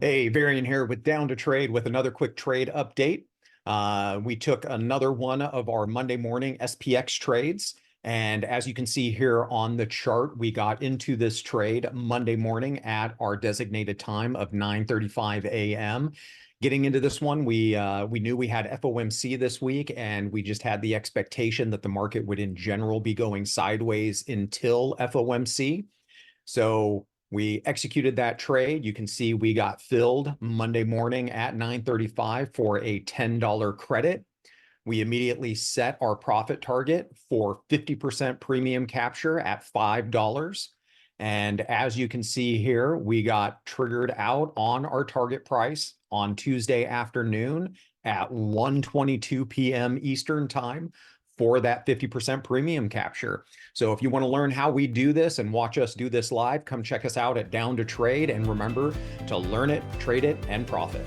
Hey, Varian here with Down to Trade with another quick trade update. We took another one of our Monday morning SPX trades. And as you can see here on the chart, we got into this trade Monday morning at our designated time of 9:35 a.m. Getting into this one, we knew we had FOMC this week, and we just had the expectation that the market would in general be going sideways until FOMC. So we executed that trade. You can see we got filled Monday morning at 9:35 for a $10 credit. We immediately set our profit target for 50% premium capture at $5. And as you can see here, we got triggered out on our target price on Tuesday afternoon at 1:22 p.m. Eastern time for that 50% premium capture. So if you want to learn how we do this and watch us do this live, come check us out at Down to Trade. And remember to learn it, trade it, and profit.